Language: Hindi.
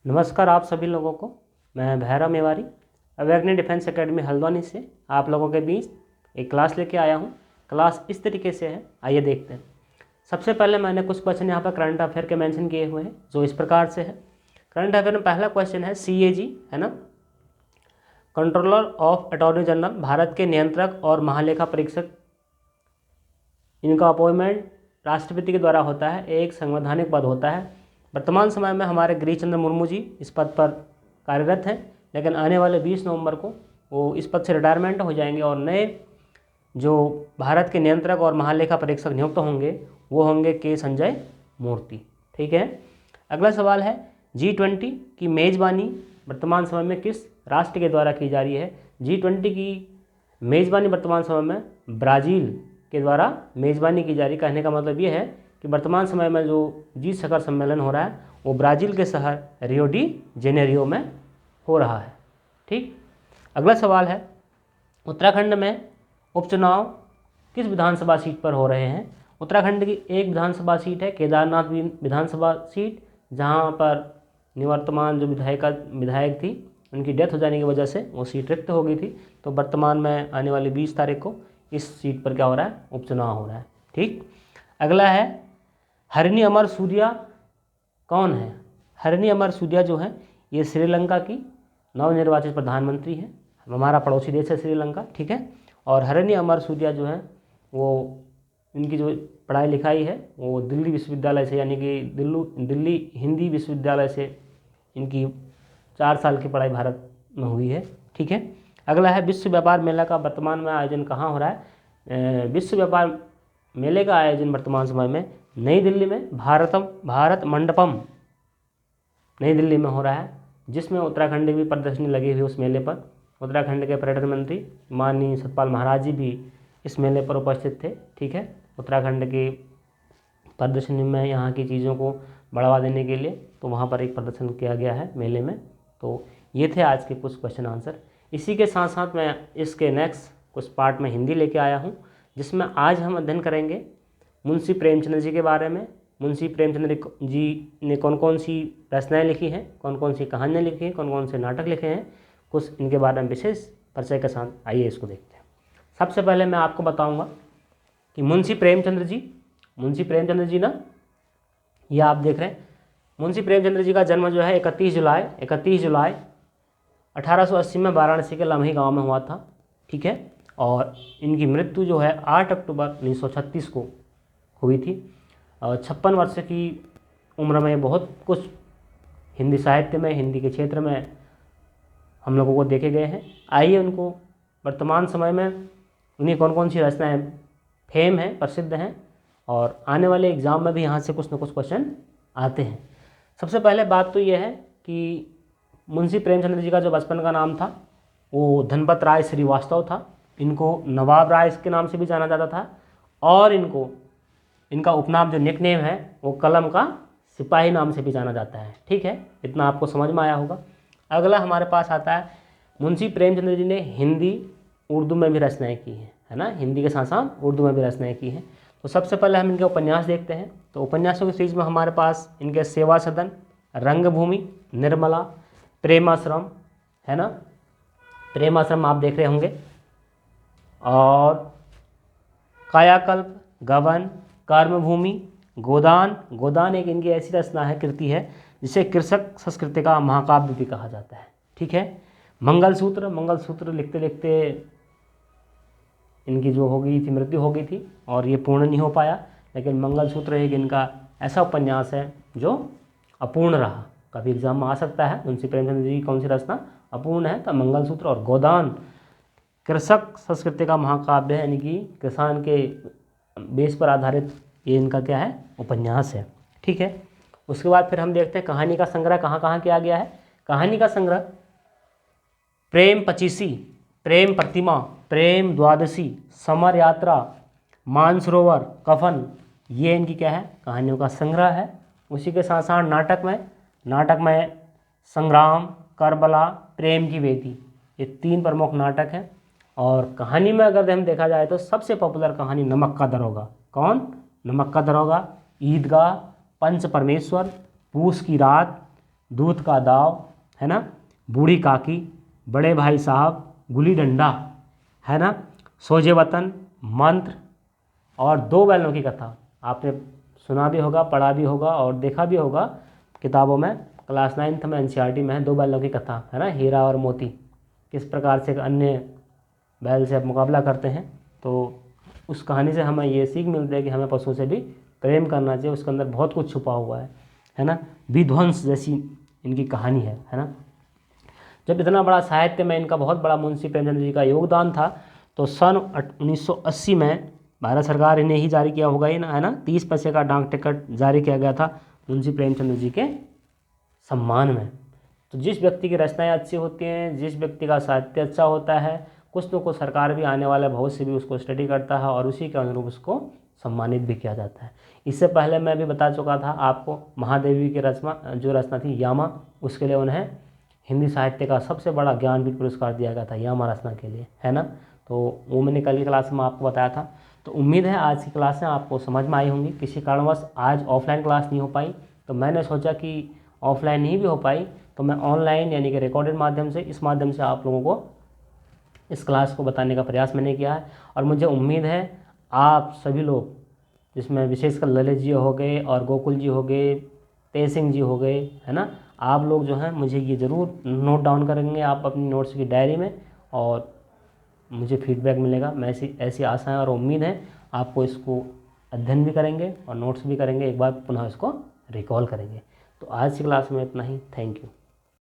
नमस्कार आप सभी लोगों को। मैं भैरव मेवारी अवेगनी डिफेंस एकेडमी हल्द्वानी से आप लोगों के बीच एक क्लास लेके आया हूँ। क्लास इस तरीके से है, आइए देखते हैं। सबसे पहले मैंने कुछ क्वेश्चन यहाँ पर करंट अफेयर के मेंशन किए हुए हैं जो इस प्रकार से है। करंट अफेयर में पहला क्वेश्चन है CAG, है ना, controller of attorney general, Bharat के नियंत्रक और महालेखा परीक्षक, इनका अपॉइंटमेंट राष्ट्रपति के द्वारा होता है, एक संवैधानिक पद होता है। वर्तमान समय में हमारे गिरीश चंद्र मुर्मू जी इस पद पर कार्यरत हैं, लेकिन आने वाले 20 नवंबर को वो इस पद से रिटायरमेंट हो जाएंगे और नए जो भारत के नियंत्रक और महालेखा परीक्षक नियुक्त होंगे वो होंगे के संजय मूर्ति। ठीक है। अगला सवाल है G20 की मेज़बानी वर्तमान समय में किस राष्ट्र के द्वारा की जा रही है। G20 की मेज़बानी वर्तमान समय में ब्राज़ील के द्वारा मेज़बानी की जा रही। कहने का मतलब ये है कि वर्तमान समय में जो जी शिखर सम्मेलन हो रहा है वो ब्राज़ील के शहर रियो डी जेनेरियो में हो रहा है। ठीक। अगला सवाल है उत्तराखंड में उपचुनाव किस विधानसभा सीट पर हो रहे हैं। उत्तराखंड की एक विधानसभा सीट है केदारनाथ विधानसभा सीट, जहां पर निवर्तमान जो विधायक थी उनकी डेथ हो जाने की वजह से वो सीट रिक्त हो गई थी। तो वर्तमान में आने वाली 20 तारीख को इस सीट पर क्या हो रहा है, उपचुनाव हो रहा है। ठीक। अगला है हरिणी अमर सूर्या कौन है। हरिणी अमर सूर्या जो है ये श्रीलंका की नवनिर्वाचित प्रधानमंत्री है। हमारा पड़ोसी देश है श्रीलंका। ठीक है। और हरिणी अमर सूर्या जो है वो इनकी जो पढ़ाई लिखाई है वो दिल्ली विश्वविद्यालय से, यानी कि दिल्ली हिंदी विश्वविद्यालय से इनकी 4 साल की पढ़ाई भारत में हुई है। ठीक है। अगला है विश्व व्यापार मेला का वर्तमान में आयोजन कहाँ हो रहा है। विश्व व्यापार मेले का आयोजन वर्तमान समय में नई दिल्ली में भारत मंडपम नई दिल्ली में हो रहा है, जिसमें उत्तराखंड की भी प्रदर्शनी लगी हुई है। उस मेले पर उत्तराखंड के पर्यटन मंत्री माननीय सतपाल महाराज जी भी इस मेले पर उपस्थित थे। ठीक है। उत्तराखंड की प्रदर्शनी में यहाँ की चीज़ों को बढ़ावा देने के लिए तो वहाँ पर एक प्रदर्शन किया गया है मेले में। तो ये थे आज के कुछ क्वेश्चन आंसर। इसी के साथ साथ मैं इसके नेक्स्ट कुछ पार्ट में हिंदी लेके आया हूँ, जिसमें आज हम अध्ययन करेंगे मुंशी प्रेमचंद्र जी के बारे में। मुंशी प्रेमचंद्र जी ने कौन कौन सी रचनाएं लिखी हैं, कौन कौन सी कहानियाँ लिखी हैं, कौन कौन से नाटक लिखे हैं, कुछ इनके बारे में विशेष परिचय के साथ आइए इसको देखते हैं। सबसे पहले मैं आपको बताऊंगा कि मुंशी प्रेमचंद्र जी ना, ये आप देख रहे हैं मुंशी प्रेमचंद्र जी का जन्म जो है 31 जुलाई 1880 में वाराणसी के लम्ही गांव में हुआ था। ठीक है। और इनकी मृत्यु जो है 8 अक्टूबर 1936 को हुई थी। 56 वर्ष की उम्र में बहुत कुछ हिंदी साहित्य में, हिंदी के क्षेत्र में हम लोगों को देखे गए हैं। आइए उनको वर्तमान समय में उन्हीं कौन कौन सी रचनाएं फेम हैं, प्रसिद्ध हैं, और आने वाले एग्ज़ाम में भी यहाँ से कुछ न कुछ क्वेश्चन आते हैं। सबसे पहले बात तो ये है कि मुंशी प्रेमचंद्र जी का जो बचपन का नाम था वो धनपत राय श्रीवास्तव था। इनको नवाब राय के नाम से भी जाना जाता था, और इनका उपनाम जो निकनेम है वो कलम का सिपाही नाम से भी जाना जाता है। ठीक है। इतना आपको समझ में आया होगा। अगला हमारे पास आता है मुंशी प्रेमचंद्र जी ने हिंदी उर्दू में भी रचनाएं की हैं, है ना, हिंदी के साथ साथ उर्दू में भी रचनाएं की हैं। तो सबसे पहले हम इनके उपन्यास देखते हैं। तो उपन्यासों की सीरीज में हमारे पास इनके सेवा सदन, रंगभूमि, निर्मला, प्रेमाश्रम, है ना, प्रेमाश्रम आप देख रहे होंगे, और कायाकल्प, गबन, कर्मभूमि, गोदान एक इनकी ऐसी रचना है, कृति है, जिसे कृषक संस्कृति का महाकाव्य भी कहा जाता है। ठीक है। मंगलसूत्र लिखते लिखते इनकी जो हो गई थी, मृत्यु हो गई थी और ये पूर्ण नहीं हो पाया। लेकिन मंगलसूत्र एक इनका ऐसा उपन्यास है जो अपूर्ण रहा। कभी एग्जाम में आ सकता है मुंशी प्रेमचंद्र जी की कौन सी रचना अपूर्ण है, तो मंगलसूत्र। और गोदान कृषक संस्कृति का महाकाव्य है, यानी कि किसान के बेस पर आधारित ये इनका क्या है, उपन्यास है। ठीक है। उसके बाद फिर हम देखते हैं कहानी का संग्रह कहाँ कहाँ किया गया है। कहानी का संग्रह प्रेम पचीसी, प्रेम प्रतिमा, प्रेम द्वादशी, समर यात्रा, मानसरोवर, कफन, ये इनकी क्या है, कहानियों का संग्रह है। उसी के साथ साथ नाटक में संग्राम, करबला, प्रेम की वेदी, ये 3 प्रमुख नाटक हैं। और कहानी में अगर हम देखा जाए तो सबसे पॉपुलर कहानी नमक का दरोगा। कौन? नमक का दरोगा, ईदगाह, पंच परमेश्वर, पूस की रात, दूध का दाव, है ना, बूढ़ी काकी, बड़े भाई साहब, गुली डंडा, है ना, सोजे वतन, मंत्र और दो बैलों की कथा। आपने सुना भी होगा, पढ़ा भी होगा और देखा भी होगा किताबों में। क्लास 9th में एनसीईआरटी में है दो बैलों की कथा, है ना, हीरा और मोती। किस प्रकार से एक अन्य बैल से मुकाबला करते हैं। तो उस कहानी से हमें ये सीख मिलती है कि हमें पशु से भी प्रेम करना चाहिए, उसके अंदर बहुत कुछ छुपा हुआ है ना। विध्वंस जैसी इनकी कहानी है ना। जब इतना बड़ा साहित्य में इनका बहुत बड़ा मुंशी प्रेमचंद जी का योगदान था, तो सन 1980 में भारत सरकार इन्हें ही जारी किया होगा ही ना, है ना, 30 पैसे का डाक टिकट जारी किया गया था मुंशी प्रेमचंद जी के सम्मान में। तो जिस व्यक्ति की रचनाएं अच्छी होती हैं, जिस व्यक्ति का साहित्य अच्छा होता है, कुछ न कुछ सरकार भी आने वाले भविष्य भी उसको स्टडी करता है और उसी के अनुरूप उसको सम्मानित भी किया जाता है। इससे पहले मैं भी बता चुका था आपको, महादेवी की रचना थी यामा, उसके लिए उन्हें हिंदी साहित्य का सबसे बड़ा ज्ञानपीठ पुरस्कार दिया गया था यामा रचना के लिए, है ना। तो वो मैंने कल की क्लास में आपको बताया था। तो उम्मीद है आज की क्लासें आपको समझ में आई होंगी। किसी कारणवश आज ऑफलाइन क्लास नहीं हो पाई, तो मैंने सोचा कि ऑफलाइन नहीं भी हो पाई तो मैं ऑनलाइन यानी कि रिकॉर्डेड माध्यम से, इस माध्यम से आप लोगों को इस क्लास को बताने का प्रयास मैंने किया है। और मुझे उम्मीद है आप सभी लोग, जिसमें विशेषकर ललित जी हो गए और गोकुल जी हो गए, तेज सिंह जी हो गए, है ना, आप लोग जो हैं मुझे ये ज़रूर नोट डाउन करेंगे आप अपनी नोट्स की डायरी में और मुझे फीडबैक मिलेगा। मैं ऐसी आशा है और उम्मीद है आपको इसको अध्ययन भी करेंगे और नोट्स भी करेंगे, एक बार पुनः इसको रिकॉल करेंगे। तो आज की क्लास में इतना ही। Thank you.